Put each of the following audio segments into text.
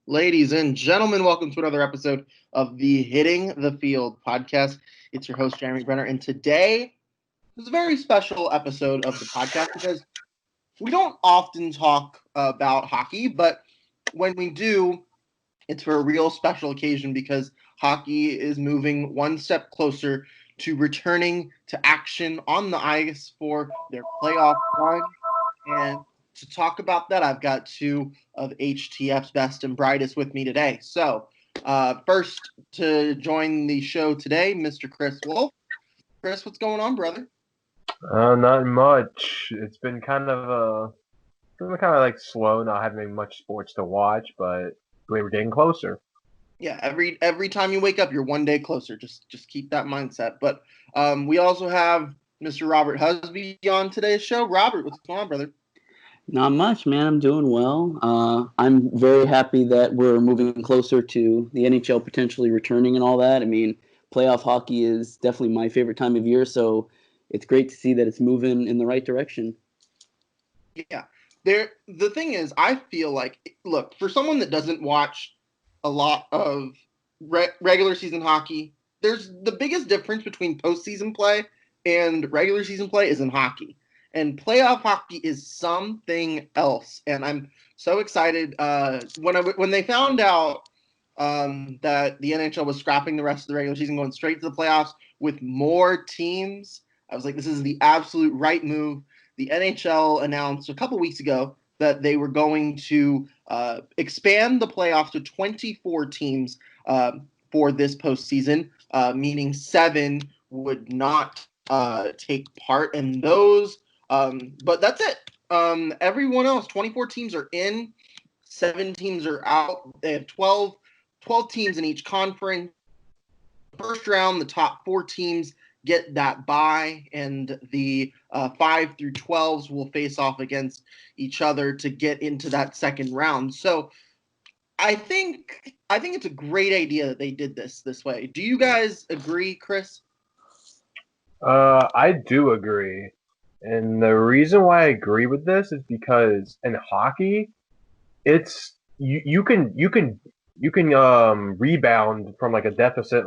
Ladies and gentlemen, welcome to another episode of the Hitting the Field podcast. It's your host, Jeremy Brener, and today is a very special episode of the podcast because we don't often talk about hockey, but when we do, it's for a real special occasion because hockey is moving one step closer to returning to action on the ice for their playoff run. And to talk about that, I've got two of HTF's best and brightest with me today. So, first to join the show today, Mr. Chris Wolf. Chris, what's going on, brother? Not much. It's been kind of like slow, not having much sports to watch, but we were getting closer. Yeah, every time you wake up, you're one day closer. Just keep that mindset. But we also have Mr. Robert Husby on today's show. Robert, what's going on, brother? Not much, man. I'm doing well. I'm very happy that we're moving closer to the NHL potentially returning and all that. I mean, playoff hockey is definitely my favorite time of year, so it's great to see that it's moving in the right direction. Yeah. The thing is, I feel like, look, for someone that doesn't watch a lot of regular season hockey, there's the biggest difference between postseason play and regular season play is in hockey. And playoff hockey is something else. And I'm so excited when they found out that the NHL was scrapping the rest of the regular season, going straight to the playoffs with more teams. I was like, this is the absolute right move. The NHL announced a couple weeks ago that they were going to expand the playoffs to 24 teams for this postseason, meaning 7 would not take part in those. But that's it. Everyone else, 24 teams are in, 7 teams are out. They have 12 teams in each conference. First round, the top 4 teams get that bye, and the 5 through 12s will face off against each other to get into that second round. So I think it's a great idea that they did this way. Do you guys agree, Chris? I do agree, and the reason why I agree with this is because in hockey, it's you can rebound from like a deficit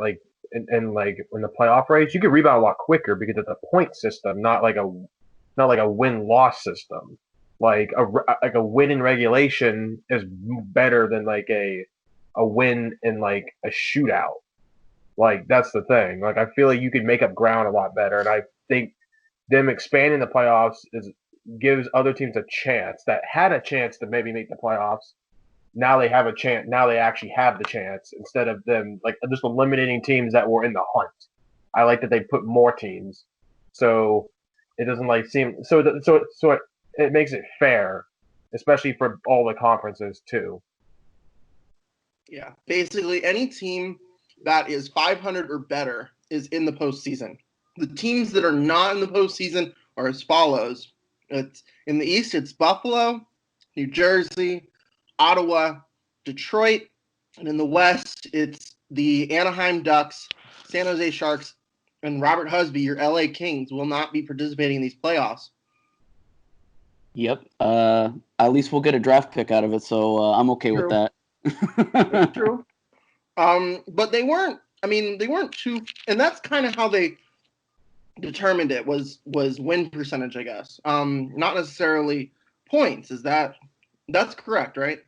and like in the playoff race, you can rebound a lot quicker because it's a point system, not like a win loss system. Like a win in regulation is better than like a win in like a shootout. Like that's the thing. Like I feel like you could make up ground a lot better, and I think them expanding the playoffs is gives other teams a chance that had a chance to maybe make the playoffs. Now they have a chance. Now they actually have the chance instead of them like just eliminating teams that were in the hunt. I like that they put more teams, so it doesn't like seem it makes it fair, especially for all the conferences too. Yeah. Basically, any team that is 500 or better is in the postseason. The teams that are not in the postseason are as follows. It's in the East, it's Buffalo, New Jersey, Ottawa, Detroit, and in the West, it's the Anaheim Ducks, San Jose Sharks, and Robert Husby, your LA Kings, will not be participating in these playoffs. Yep. At least we'll get a draft pick out of it, so I'm okay with True. that. It's true. But they weren't. I mean, they weren't too, and that's kind of how they determined it was win percentage, I guess. Not necessarily points. That's correct, right?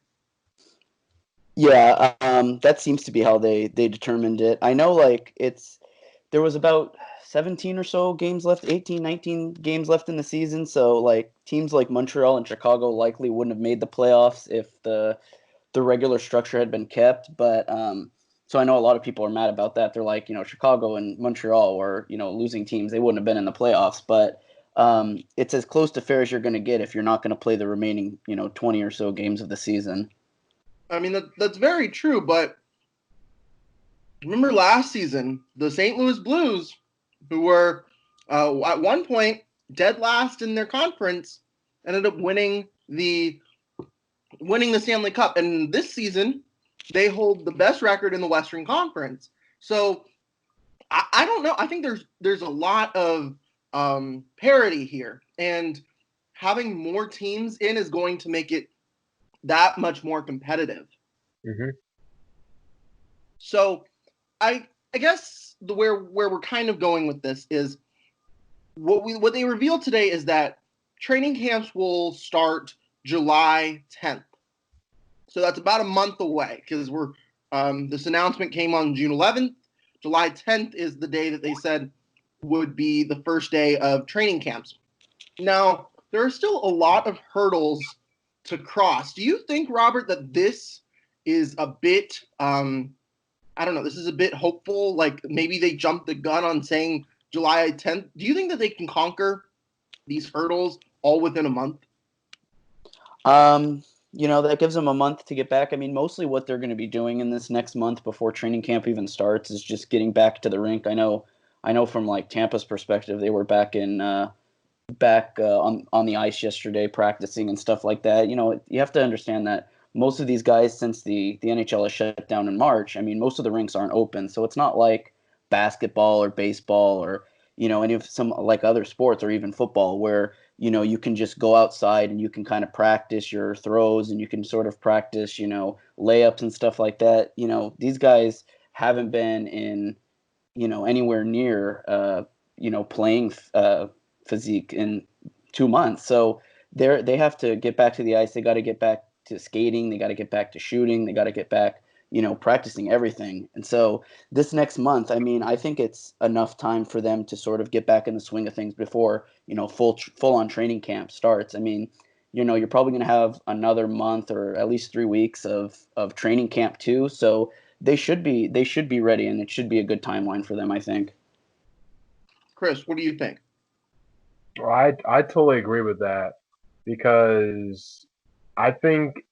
Yeah, that seems to be how they determined it. I know, like, there was about 17 or so games left, 18, 19 games left in the season, so, like, teams like Montreal and Chicago likely wouldn't have made the playoffs if the regular structure had been kept, but so I know a lot of people are mad about that. They're like, Chicago and Montreal were, losing teams. They wouldn't have been in the playoffs, but it's as close to fair as you're going to get if you're not going to play the remaining, 20 or so games of the season. I mean, that's very true. But remember last season, the St. Louis Blues, who were at one point dead last in their conference, ended up winning the Stanley Cup, and this season they hold the best record in the Western Conference. So I don't know. I think there's a lot of parity here, and having more teams in is going to make it that much more competitive. Mm-hmm. So I guess where we're kind of going with this is what they revealed today is that training camps will start July 10th. So that's about a month away because this announcement came on June 11th. July 10th is the day that they said would be the first day of training camps. Now, there are still a lot of hurdles to cross. Do you think, Robert, that this is a bit, I don't know, this is a bit hopeful? Like maybe they jumped the gun on saying July 10th. Do you think that they can conquer these hurdles all within a month? That gives them a month to get back. I mean, mostly what they're going to be doing in this next month before training camp even starts is just getting back to the rink. I know from like Tampa's perspective, they were back on the ice yesterday practicing and stuff like that. You have to understand that most of these guys, since the NHL has shut down in March, I mean, most of the rinks aren't open, so it's not like basketball or baseball or any of some like other sports or even football where you can just go outside and you can kind of practice your throws and you can sort of practice layups and stuff like that. These guys haven't been in anywhere near playing physique in 2 months. So they have to get back to the ice. They got to get back to skating. They got to get back to shooting. They got to get back, practicing everything. And so this next month, I mean, I think it's enough time for them to sort of get back in the swing of things before, full on training camp starts. I mean, you're probably going to have another month or at least 3 weeks of training camp too. So they should be ready, and it should be a good timeline for them, I think. Chris, what do you think? Well, I totally agree with that because I think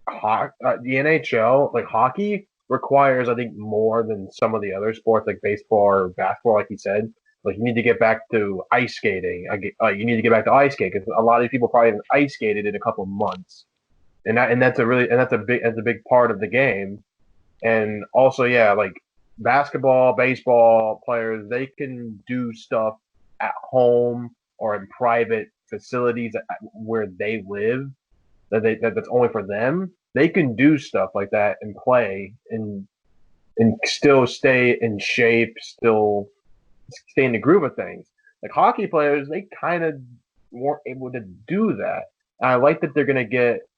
the NHL, like hockey, requires I think more than some of the other sports like baseball or basketball, like you said. Like you need to get back to ice skating. You need to get back to ice skating because a lot of these people probably haven't ice skated in a couple of months, and that's a big part of the game. And also, yeah, like basketball, baseball players, they can do stuff at home or in private facilities where they live that's only for them. They can do stuff like that and play and still stay in shape, still stay in the groove of things. Like hockey players, they kind of weren't able to do that. And I like that they're gonna get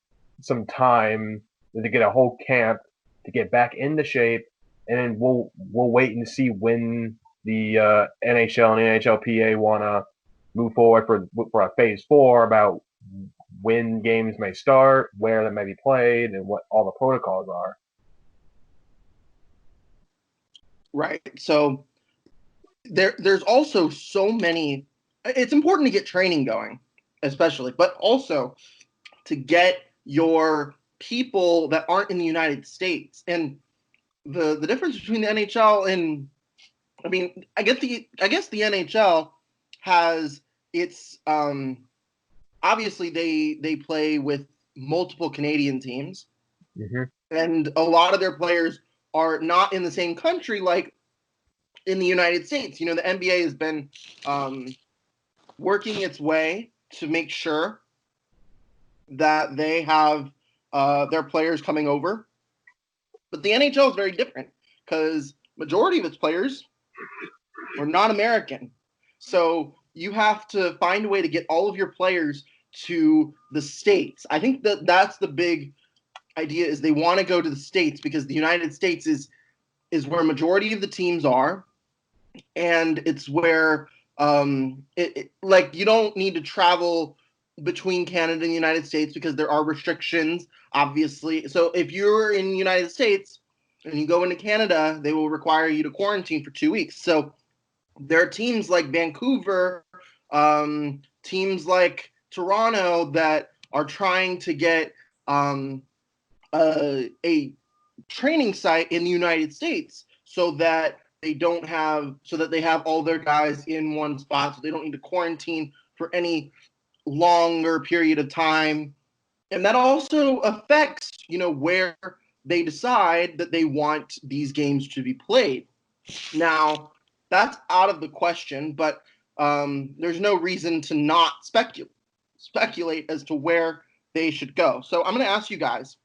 some time to get a whole camp to get back into shape, and then we'll wait and see when the NHL and NHLPA want to move forward for a phase four about when games may start, where they may be played, and what all the protocols are. Right. So there's also so many. It's important to get training going, especially, but also to get your people that aren't in the United States. And the difference between the NHL and I mean, I guess the NHL has its obviously they play with multiple Canadian teams, Mm-hmm. and a lot of their players are not in the same country like in the United States. The NBA has been um, working its way to make sure that they have their players coming over. But the NHL is very different because majority of its players are not American. So you have to find a way to get all of your players to the states. I think that that's the big idea is they want to go to the states because the United States is where majority of the teams are, and it's where like you don't need to travel between Canada and the United States because there are restrictions, obviously. So if you're in the United States and you go into Canada, they will require you to quarantine for 2 weeks. So there are teams like Vancouver, teams like Toronto that are trying to get a training site in the United States so that they have all their guys in one spot so they don't need to quarantine for any longer period of time. And that also affects, where they decide that they want these games to be played. Now, that's out of the question, but there's no reason to not speculate as to where they should go. So I'm going to ask you guys,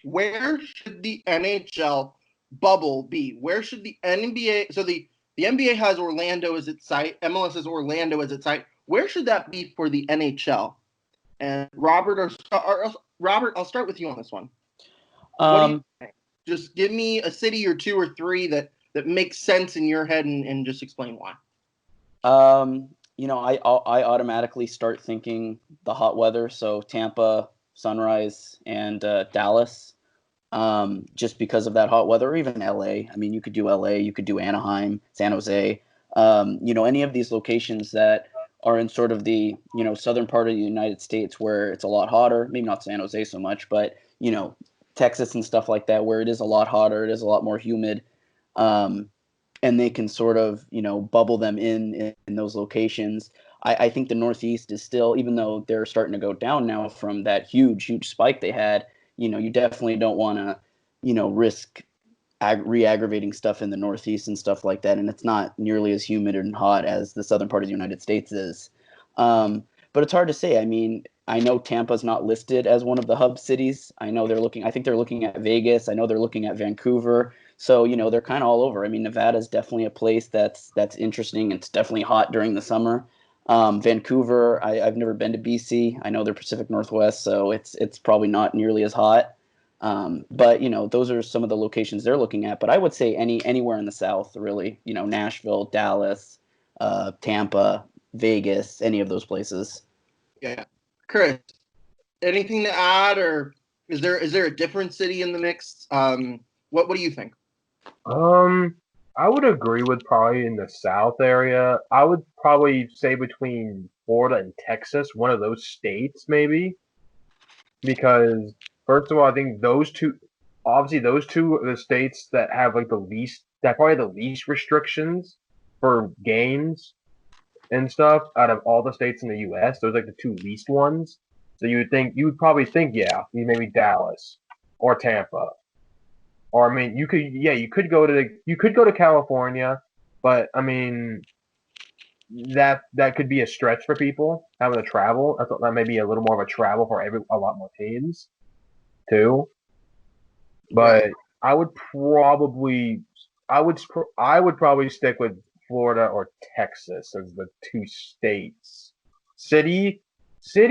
where should the NHL bubble be? Where should the NBA? So the NBA has Orlando as its site. MLS has Orlando as its site. Where should that be for the NHL? And Robert, I'll start with you on this one. What do you think? Just give me a city or two or three that makes sense in your head, and just explain why. I automatically start thinking the hot weather, so Tampa, Sunrise, and Dallas, just because of that hot weather, or even LA. I mean, you could do LA, you could do Anaheim, San Jose, any of these locations that are in sort of the, southern part of the United States where it's a lot hotter, maybe not San Jose so much, but, Texas and stuff like that, where it is a lot hotter, it is a lot more humid. And they can sort of, bubble them in those locations. I think the Northeast is still, even though they're starting to go down now from that huge spike they had, you definitely don't want to, risk re-aggravating stuff in the Northeast and stuff like that. And it's not nearly as humid and hot as the southern part of the United States is. But it's hard to say. I mean, I know Tampa's not listed as one of the hub cities. I think they're looking at Vegas. I know they're looking at Vancouver. So, they're kind of all over. I mean, Nevada's definitely a place that's interesting. It's definitely hot during the summer. Vancouver, I've never been to BC. I know they're Pacific Northwest, so it's probably not nearly as hot. But those are some of the locations they're looking at. But I would say anywhere in the South, really. Nashville, Dallas, Tampa, Vegas, any of those places. Yeah, Chris, anything to add, or is there a different city in the mix? What do you think? I would agree with probably in the South area. I would probably say between Florida and Texas, one of those states maybe, because first of all, I think those two are the states that have like probably the least restrictions for games and stuff out of all the states in the U.S. Those are like the two least ones. So you would probably think, yeah, maybe Dallas or Tampa. Or I mean, you could go to California, but I mean that could be a stretch for people having to travel. I thought that may be a little more of a travel for a lot more teams too. But I would probably stick with Florida or Texas as the two states. City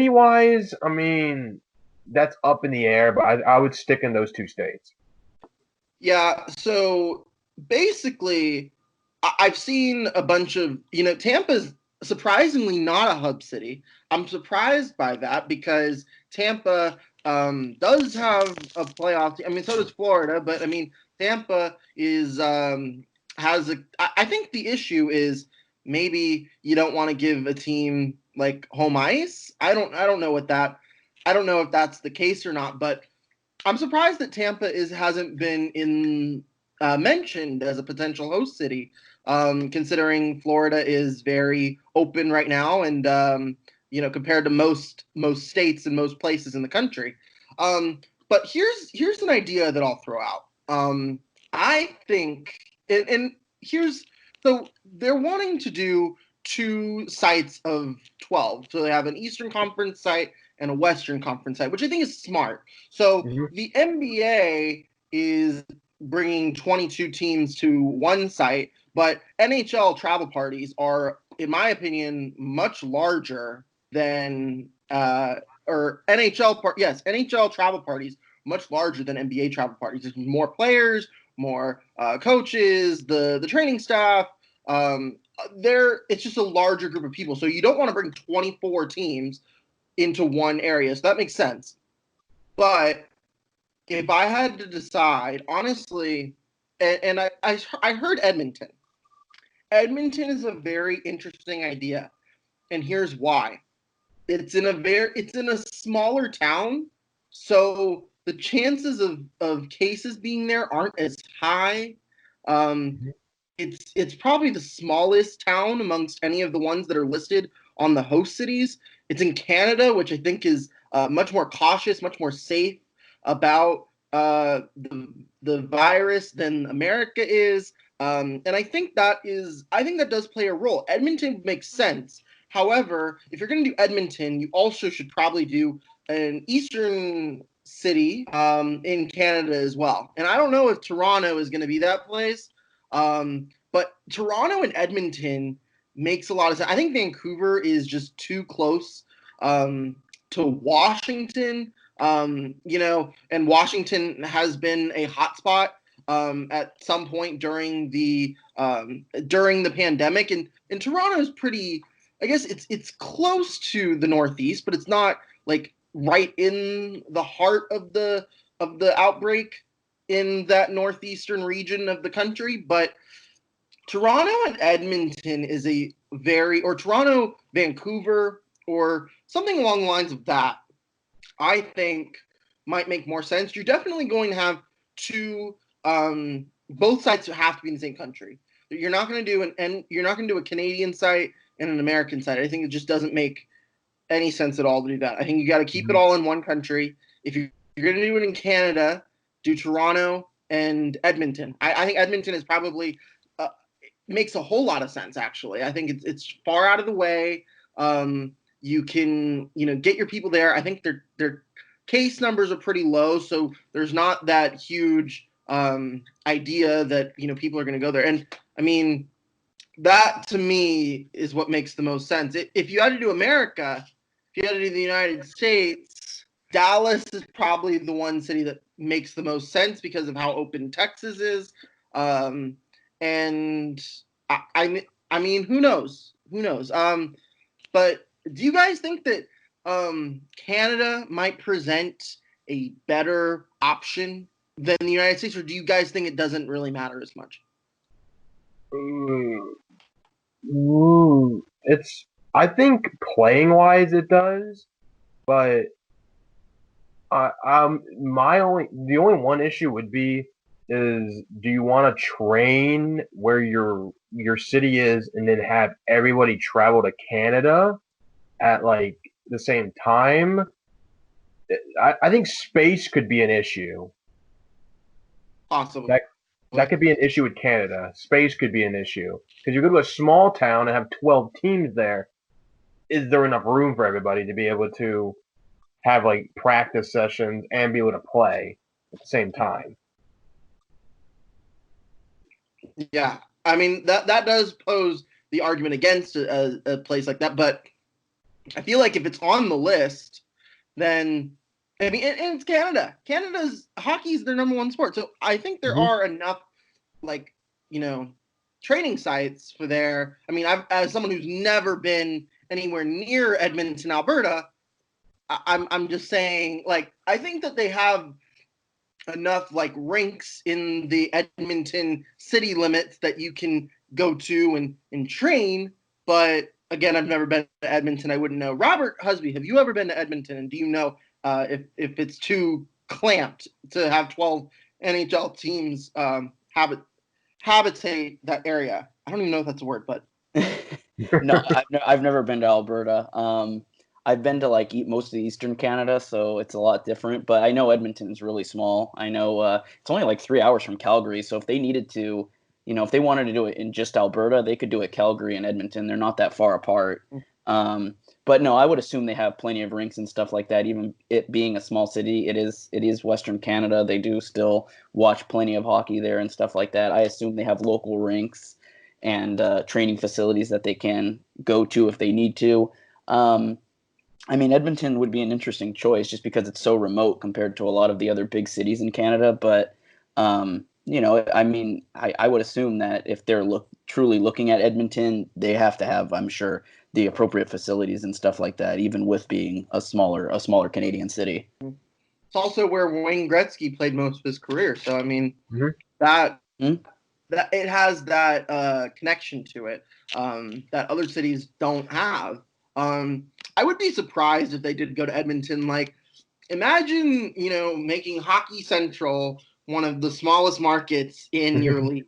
wise, I mean that's up in the air, but I would stick in those two states. Yeah, so basically, I've seen a bunch of, Tampa's surprisingly not a hub city. I'm surprised by that because Tampa does have a playoff team. I mean, so does Florida, but I mean, Tampa has a. I think the issue is maybe you don't want to give a team like home ice. I don't know I don't know if that's the case or not, but I'm surprised that Tampa hasn't been mentioned as a potential host city, considering Florida is very open right now, and compared to most states and most places in the country. But here's an idea that I'll throw out. I think, and here's so they're wanting to do two sites of 12. So they have an Eastern Conference site and a Western Conference site, which I think is smart. So the NBA is bringing 22 teams to one site, but NHL travel parties are, in my opinion, much larger than NHL travel parties much larger than NBA travel parties. There's more players, more coaches, the training staff. It's just a larger group of people, so you don't want to bring 24 teams into one area. So that makes sense. But if I had to decide, honestly, and I heard Edmonton. Edmonton is a very interesting idea, and here's why. It's in a smaller town, so the chances of cases being there aren't as high. It's probably the smallest town amongst any of the ones that are listed on the host cities. It's in Canada, which I think is much more cautious, much more safe about the virus than America is. And I think that does play a role. Edmonton makes sense. However, if you're going to do Edmonton, you also should probably do an Eastern city in Canada as well. And I don't know if Toronto is going to be that place, but Toronto and Edmonton makes a lot of sense. I think Vancouver is just too close to Washington, and Washington has been a hotspot at some point during the pandemic, and Toronto is pretty. I guess it's close to the Northeast, but it's not like right in the heart of the outbreak in that northeastern region of the country. But Toronto and Edmonton is or Toronto, Vancouver, or something along the lines of that, I think might make more sense. You're definitely going to have two, both sites have to be in the same country. You're not going to do a Canadian site and an American site. I think it just doesn't make any sense at all to do that. I think you got to keep it all in one country. If you're going to do it in Canada, do Toronto and Edmonton. I think Edmonton is probably makes a whole lot of sense. Actually, I think it's far out of the way. You can get your people there. I think their case numbers are pretty low, so there's not that huge idea that people are going to go there. And I mean, that to me is what makes the most sense. If you had to do America, if you had to do the United States, Dallas is probably the one city that makes the most sense because of how open Texas is. And I mean, who knows? Who knows? But do you guys think that Canada might present a better option than the United States, or do you guys think it doesn't really matter as much? I think playing wise it does, but the only one issue would be is, do you want to train where your city is and then have everybody travel to Canada at like the same time? I think space could be an issue. Possibly. That could be an issue with Canada. Space could be an issue because you go to a small town and have 12 teams there. Is there enough room for everybody to be able to have like practice sessions and be able to play at the same time? Yeah, I mean that does pose the argument against a place like that, but I feel like if it's on the list, then I mean, and it's Canada. Canada's hockey is their number one sport, so I think there are enough, like training sites for there. I mean, as someone who's never been anywhere near Edmonton, Alberta, I'm just saying, like, I think that they have enough like rinks in the Edmonton city limits that you can go to and train. But again, I've never been to Edmonton. I wouldn't know. Robert Husby, have you ever been to Edmonton? And do you know if it's too clamped to have 12 NHL teams habitate that area? I don't even know if that's a word, but No, I've never been to Alberta. I've been to like most of Eastern Canada, so it's a lot different. But I know Edmonton is really small. I know it's only like 3 hours from Calgary. So if they needed to, if they wanted to do it in just Alberta, they could do it Calgary and Edmonton. They're not that far apart. But no, I would assume they have plenty of rinks and stuff like that. Even it being a small city, it is Western Canada. They do still watch plenty of hockey there and stuff like that. I assume they have local rinks and training facilities that they can go to if they need to. I mean, Edmonton would be an interesting choice just because it's so remote compared to a lot of the other big cities in Canada. But, I mean, I would assume that if they're truly looking at Edmonton, they have to have, I'm sure, the appropriate facilities and stuff like that, even with being a smaller Canadian city. It's also where Wayne Gretzky played most of his career. So, I mean, that it has that connection to it that other cities don't have. I would be surprised if they did go to Edmonton. Like, imagine, making Hockey Central one of the smallest markets in your league.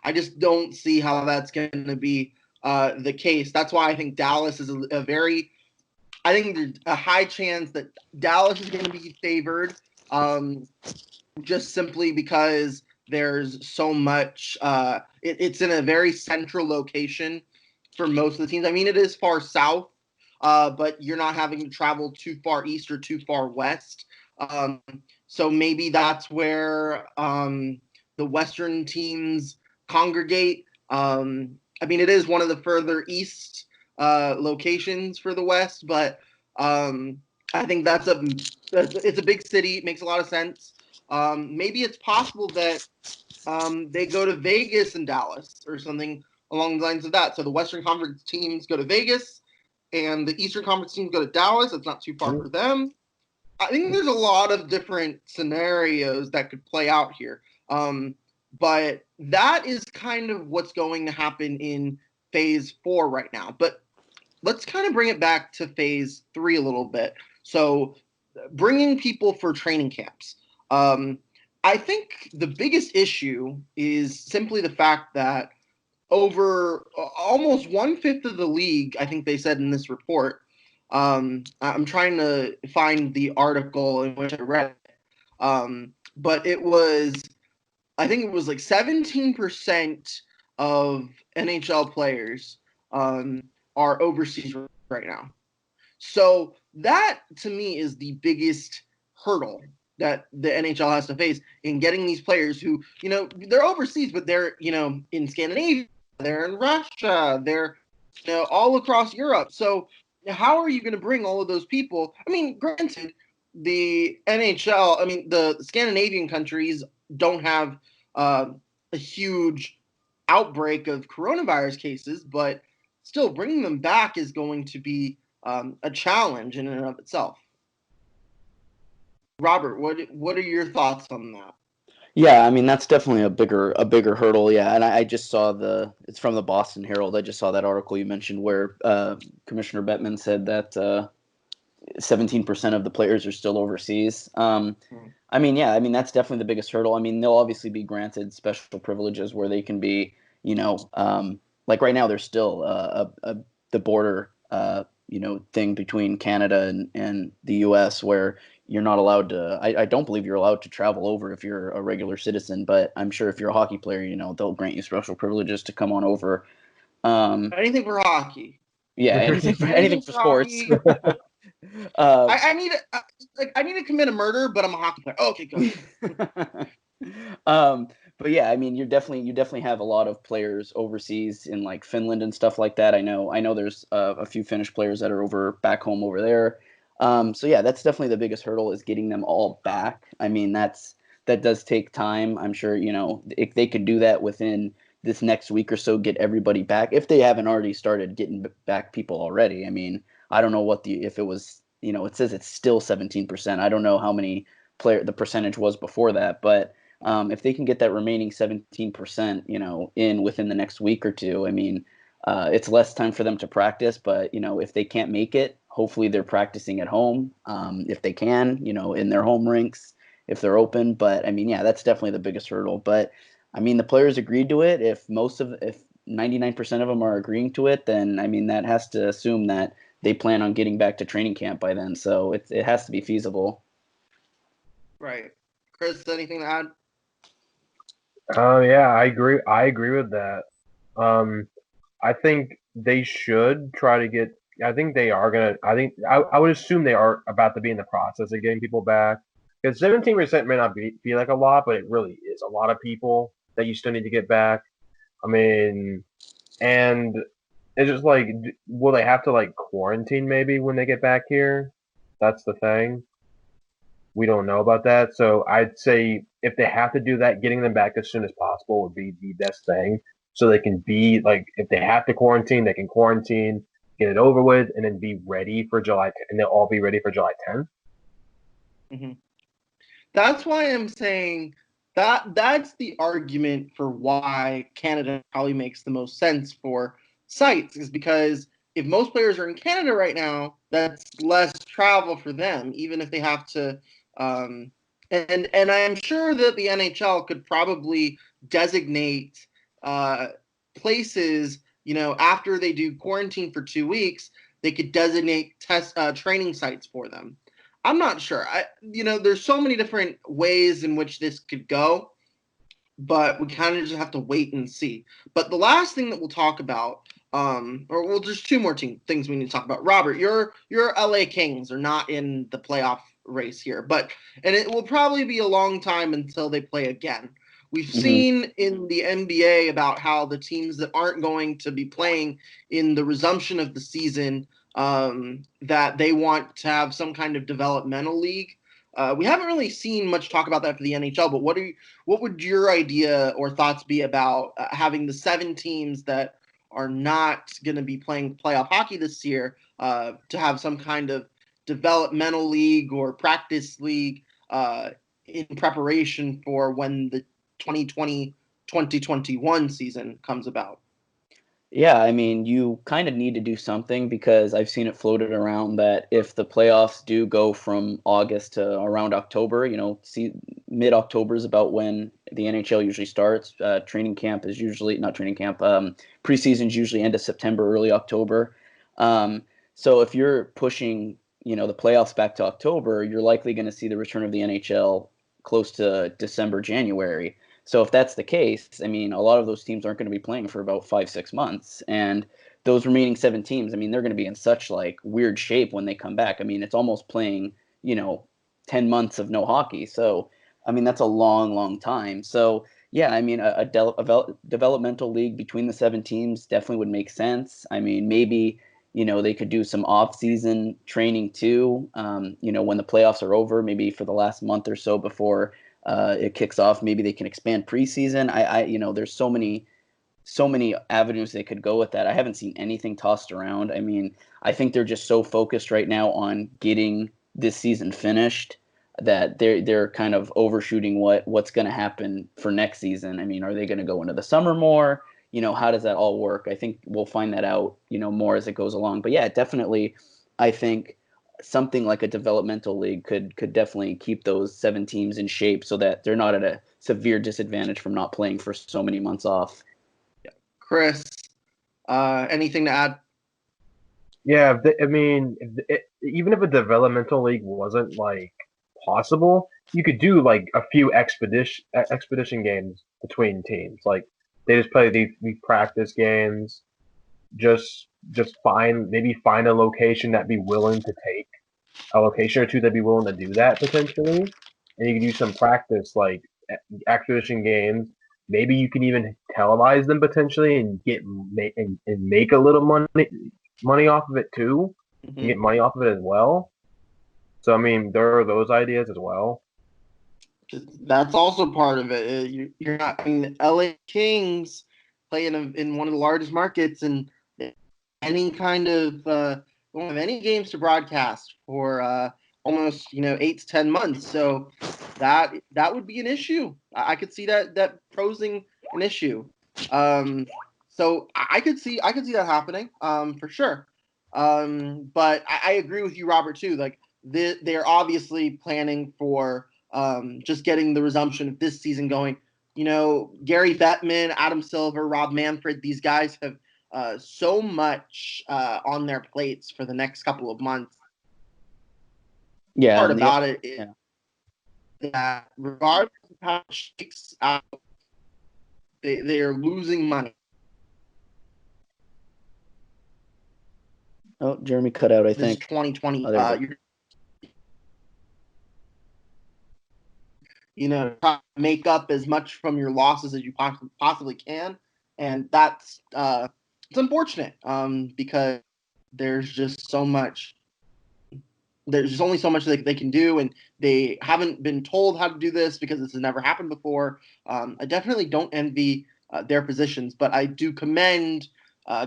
I just don't see how that's going to be the case. That's why I think Dallas is I think there's a high chance that Dallas is going to be favored just simply because there's so much. It's in a very central location for most of the teams. I mean, it is far south. But you're not having to travel too far east or too far west. So maybe that's where the Western teams congregate. I mean, it is one of the further east locations for the West, but I think it's a big city. It makes a lot of sense. Maybe it's possible that they go to Vegas and Dallas or something along the lines of that. So the Western Conference teams go to Vegas, and the Eastern Conference teams go to Dallas. It's not too far for them. I think there's a lot of different scenarios that could play out here. But that is kind of what's going to happen in phase 4 right now. But let's kind of bring it back to phase 3 a little bit. So bringing people for training camps. I think the biggest issue is simply the fact that over almost 1/5 of the league, I think they said in this report. I'm trying to find the article in which I read it. But I think it was like 17% of NHL players are overseas right now. So that to me is the biggest hurdle that the NHL has to face in getting these players who, they're overseas, but they're, in Scandinavia, they're in Russia, they're, all across Europe. So how are you going to bring all of those people? I mean, granted, the NHL, I mean, the Scandinavian countries don't have a huge outbreak of coronavirus cases, but still bringing them back is going to be a challenge in and of itself. Robert, what are your thoughts on that? Yeah, I mean that's definitely a bigger hurdle. Yeah, and I just saw it's from the Boston Herald. I just saw that article you mentioned where Commissioner Bettman said that 17% of the players are still overseas. I mean, yeah, I mean that's definitely the biggest hurdle. I mean, they'll obviously be granted special privileges where they can be, like right now there's still the border, thing between Canada and the U.S. where you're not allowed to. I don't believe you're allowed to travel over if you're a regular citizen, but I'm sure if you're a hockey player, they'll grant you special privileges to come on over. Anything for hockey. Yeah, anything for sports. I need to commit a murder, but I'm a hockey player. Oh, okay, go. But yeah, I mean, you definitely have a lot of players overseas in like Finland and stuff like that. I know there's a few Finnish players that are back home over there. So yeah, that's definitely the biggest hurdle is getting them all back. I mean, that does take time. I'm sure, if they could do that within this next week or so, get everybody back if they haven't already started getting back people already. I mean, I don't know if it was, it says it's still 17%. I don't know how many the percentage was before that, but if they can get that remaining 17%, in within the next week or two, I mean, it's less time for them to practice, but if they can't make it, hopefully they're practicing at home, if they can, in their home rinks, if they're open. But I mean, yeah, that's definitely the biggest hurdle. But I mean, the players agreed to it. If 99% of them are agreeing to it, then I mean, that has to assume that they plan on getting back to training camp by then. So it has to be feasible. Right. Chris, anything to add? Yeah, I agree. I agree with that. I think they should try to get. I think they are gonna. I would assume they are about to be in the process of getting people back. Because 17% may not be like a lot, but it really is a lot of people that you still need to get back. I mean, and it's just like, will they have to like quarantine maybe when they get back here? That's the thing. We don't know about that. So I'd say if they have to do that, getting them back as soon as possible would be the best thing. So they can be like, if they have to quarantine, they can quarantine, get it over with, and then be ready for July 10th, and they'll all be ready for July 10th. Mm-hmm. That's why I'm saying that's the argument for why Canada probably makes the most sense for sites, is because if most players are in Canada right now, that's less travel for them, even if they have to. And I'm sure that the NHL could probably designate places. After they do quarantine for 2 weeks, they could designate training sites for them. I'm not sure. There's so many different ways in which this could go, but we kind of just have to wait and see. But the last thing that we'll talk about, there's two more things we need to talk about. Robert, your LA Kings are not in the playoff race here. And it will probably be a long time until they play again. We've Mhm. seen in the NBA about how the teams that aren't going to be playing in the resumption of the season, that they want to have some kind of developmental league. We haven't really seen much talk about that for the NHL, but what would your idea or thoughts be about having the 7 teams that are not going to be playing playoff hockey this year to have some kind of developmental league or practice league in preparation for when the 2020-2021 season comes about? Yeah, I mean, you kind of need to do something because I've seen it floated around that if the playoffs do go from August to around October, see mid-October is about when the NHL usually starts. Training camp is usually not training camp. Preseason's usually end of September, early October. So if you're pushing, the playoffs back to October, you're likely going to see the return of the NHL close to December, January. So if that's the case, I mean, a lot of those teams aren't going to be playing for about 5-6 months, and those remaining 7 teams, I mean, they're going to be in such like weird shape when they come back. I mean, it's almost playing, 10 months of no hockey. So, I mean, that's a long, long time. So, yeah, I mean, a developmental league between the 7 teams definitely would make sense. I mean, maybe they could do some off-season training too. When the playoffs are over, maybe for the last month or so before it kicks off, maybe they can expand preseason. There's so many avenues they could go with that. I haven't seen anything tossed around. I mean, I think they're just so focused right now on getting this season finished that they're kind of overshooting what's going to happen for next season. I mean, are they going to go into the summer more? How does that all work? I think we'll find that out, more as it goes along. But yeah, definitely, I think something like a developmental league could definitely keep those 7 teams in shape so that they're not at a severe disadvantage from not playing for so many months off. Chris, anything to add? Yeah, even if a developmental league wasn't like possible, you could do like a few expedition games between teams. Like they just play these practice games. Just find a location that'd be willing to take a location or two that'd be willing to do that potentially, and you could do some practice like expedition games. Maybe you can even televise them potentially and and make a little money off of it too. Mm-hmm. You get money off of it as well. So I mean, there are those ideas as well. That's also part of it. You're not. I mean, the LA Kings play in one of the largest markets, and any kind of don't have any games to broadcast for almost 8 to 10 months. So that would be an issue. I could see that posing an issue. So I could see that happening for sure. But I agree with you, Robert, too. Like they're obviously planning for just getting the resumption of this season going. Gary Bettman, Adam Silver, Rob Manfred, these guys have so much on their plates for the next couple of months. Yeah, Part about it is that regardless of how it shakes out, they are losing money. Oh, Jeremy cut out, I This is think. 2020. Oh, Try to make up as much from your losses as you possibly can, and that's it's unfortunate because there's just so much. There's only so much they can do, and they haven't been told how to do this because this has never happened before. I definitely don't envy their positions, but I do commend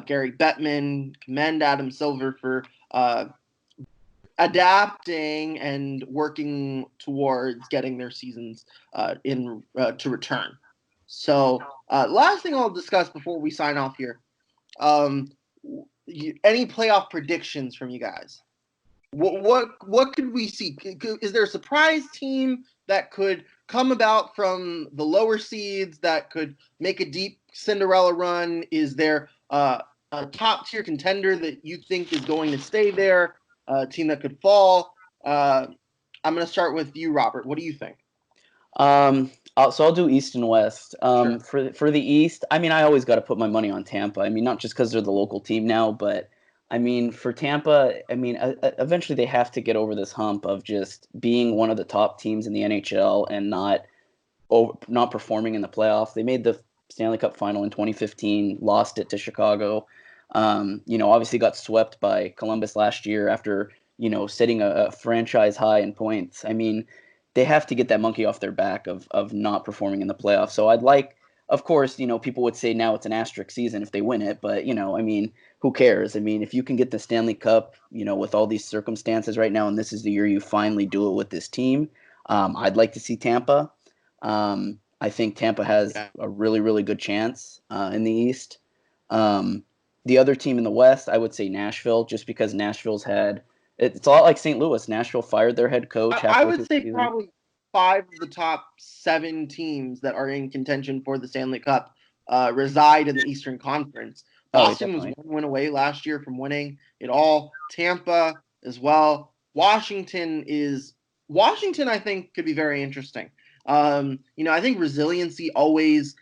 Gary Bettman, commend Adam Silver for adapting and working towards getting their seasons to return. So, last thing I'll discuss before we sign off here: any playoff predictions from you guys? What could we see? Is there a surprise team that could come about from the lower seeds that could make a deep Cinderella run? Is there a top tier contender that you think is going to stay there? A team that could fall? I'm going to start with you, Robert. What do you think? So I'll do East and West. Sure. For the East, I mean, I always got to put my money on Tampa. I mean, not just because they're the local team now, but I mean, for Tampa, I mean, eventually they have to get over this hump of just being one of the top teams in the NHL and not performing in the playoffs. They made the Stanley Cup final in 2015, lost it to Chicago. Obviously got swept by Columbus last year after, setting a franchise high in points. I mean, they have to get that monkey off their back of not performing in the playoffs. So of course, people would say now it's an asterisk season if they win it, but I mean, who cares? I mean, if you can get the Stanley Cup, with all these circumstances right now, and this is the year you finally do it with this team, I'd like to see Tampa. I think Tampa has a really, really good chance in the East. The other team in the West, I would say Nashville, just because Nashville's had it's a lot like St. Louis. Nashville fired their head coach I halfway would through the say season. probably 5 of the top 7 teams that are in contention for the Stanley Cup reside in the Eastern Conference. Boston was Definitely. 1 win away last year from winning it all. Tampa as well. Washington, I think, could be very interesting. I think resiliency always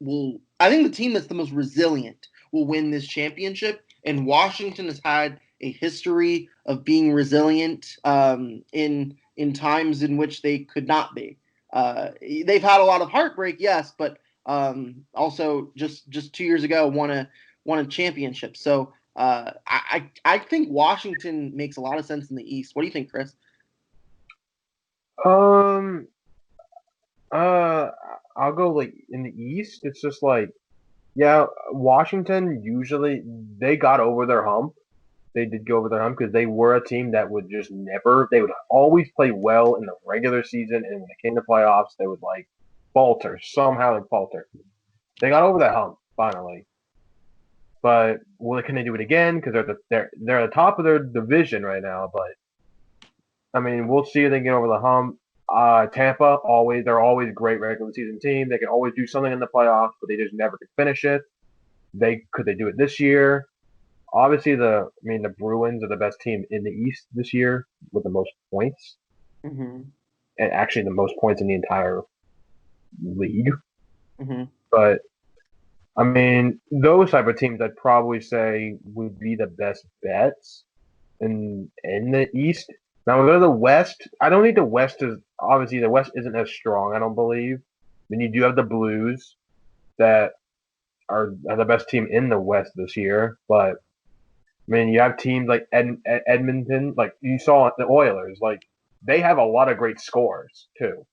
will. I think the team that's the most resilient will win this championship, and Washington has had a history of being resilient in times in which they could not be. They've had a lot of heartbreak, yes, but also just 2 years ago won a championship. So I think Washington makes a lot of sense in the East. What do you think, Chris? Um, I'll go like in the East. It's just like, yeah, Washington usually they got over their hump. They did go over their hump because they were a team that would just never. They would always play well in the regular season, and when it came to playoffs, they would like falter somehow. They falter. They got over that hump finally, but can they do it again? Because they're at the top of their division right now. But I mean, we'll see if they get over the hump. Tampa they're always a great regular season team. They can always do something in the playoffs, but they just never can finish it. Could they do it this year? Obviously, the Bruins are the best team in the East this year with the most points, Mm-hmm. and actually the most points in the entire league. Mm-hmm. But I mean, those type of teams I'd probably say would be the best bets in the East. Now, we go to the West. I don't think the West is obviously the West isn't as strong. I don't believe. Then you do have the Blues that are the best team in the West this year, but I mean, you have teams like Edmonton, like you saw the Oilers, like they have a lot of great scores too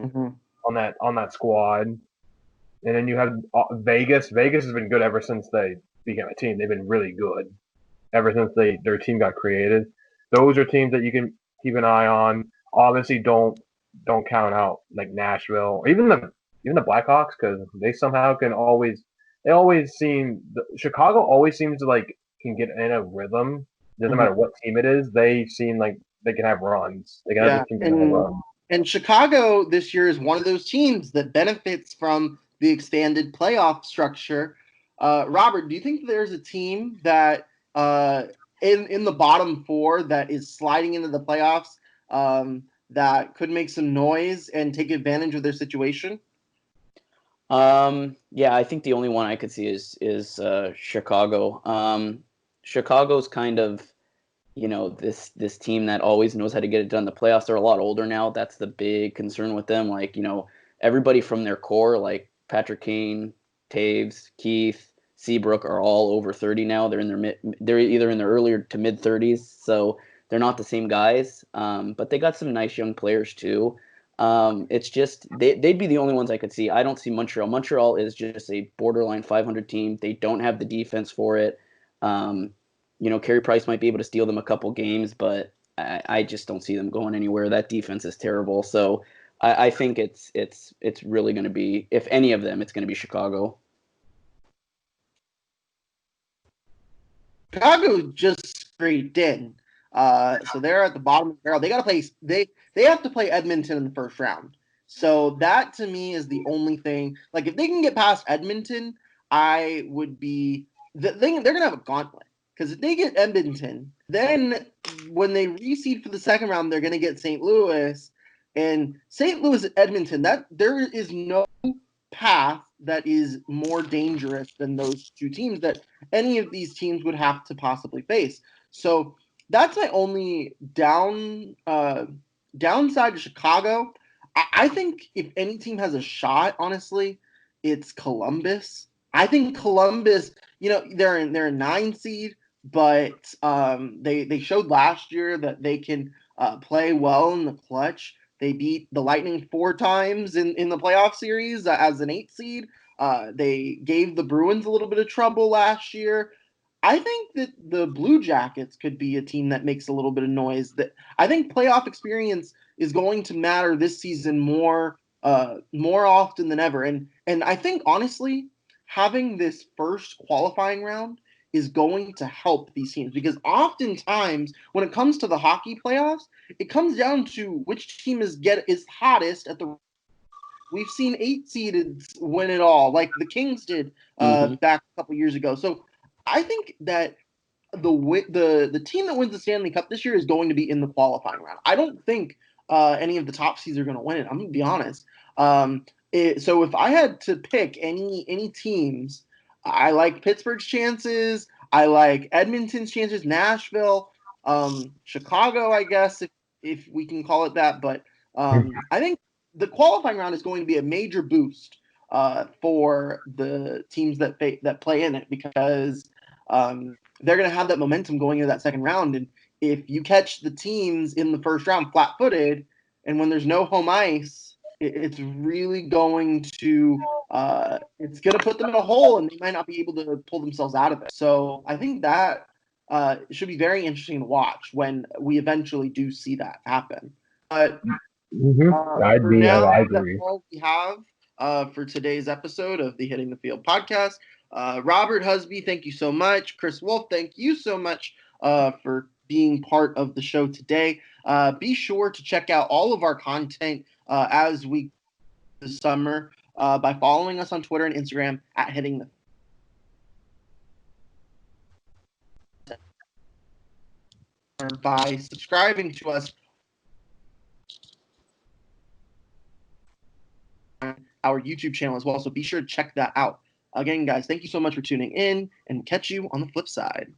Mm-hmm. on that squad. And then you have Vegas. Vegas has been good ever since they became a team. They've been really good ever since their team got created. Those are teams that you can keep an eye on. Obviously, don't count out like Nashville or even the Blackhawks because they somehow can always they always seem Chicago always seems to like can get in a rhythm. Doesn't Mm-hmm. matter what team it is, they seem like they can have runs. They can have Yeah, this team can have a run. and Chicago this year is one of those teams that benefits from the expanded playoff structure. Robert, do you think there's a team that in the bottom 4 that is sliding into the playoffs that could make some noise and take advantage of their situation? Yeah, I think the only one I could see is Chicago. Chicago's kind of this team that always knows how to get it done in the playoffs. They're a lot older now. That's the big concern with them. Like, everybody from their core, like Patrick Kane, Taves, Keith, Seabrook, are all over 30 now. They're either in their earlier to mid 30s, so they're not the same guys. But they got some nice young players too. It's just they'd be the only ones I could see. I don't see Montreal. Montreal is just a borderline 500 team. They don't have the defense for it. Carey Price might be able to steal them a couple games, but I just don't see them going anywhere. That defense is terrible. So I think it's really going to be, if any of them, it's going to be Chicago. Chicago just scraped in. So they're at the bottom of the barrel. They have to play Edmonton in the first round. So that to me is the only thing. Like if they can get past Edmonton, I would be they're gonna have a gauntlet. Because if they get Edmonton, then when they reseed for the second round, they're gonna get St. Louis. And St. Louis Edmonton, that there is no path that is more dangerous than those two teams that any of these teams would have to possibly face. So that's my only downside to Chicago. I think if any team has a shot, honestly, it's Columbus. I think Columbus, they're a 9 seed, but they showed last year that they can play well in the clutch. They beat the Lightning 4 times in the playoff series as an 8 seed. They gave the Bruins a little bit of trouble last year. I think that the Blue Jackets could be a team that makes a little bit of noise. That I think playoff experience is going to matter this season more often than ever. And I think honestly, having this first qualifying round is going to help these teams because oftentimes when it comes to the hockey playoffs, it comes down to which team is hottest at the. We've seen 8 seeded win it all, like the Kings did back a couple years ago. So I think that the team that wins the Stanley Cup this year is going to be in the qualifying round. I don't think any of the top seeds are going to win it. I'm going to be honest. So if I had to pick any teams, I like Pittsburgh's chances. I like Edmonton's chances. Nashville, Chicago, I guess if we can call it that. But I think the qualifying round is going to be a major boost for the teams that play in it because they're going to have that momentum going into that second round. And if you catch the teams in the first round flat-footed, and when there's no home ice, it's really going to it's going to put them in a hole, and they might not be able to pull themselves out of it. So I think that should be very interesting to watch when we eventually do see that happen. But for now, I that's agree. all we have for today's episode of the Hitting the Field podcast. Robert Husby, thank you so much. Chris Wolf, thank you so much for being part of the show today. Be sure to check out all of our content as we this summer by following us on Twitter and Instagram at Hitting the by subscribing to us on our YouTube channel as well. So be sure to check that out. Again, guys, thank you so much for tuning in, and catch you on the flip side.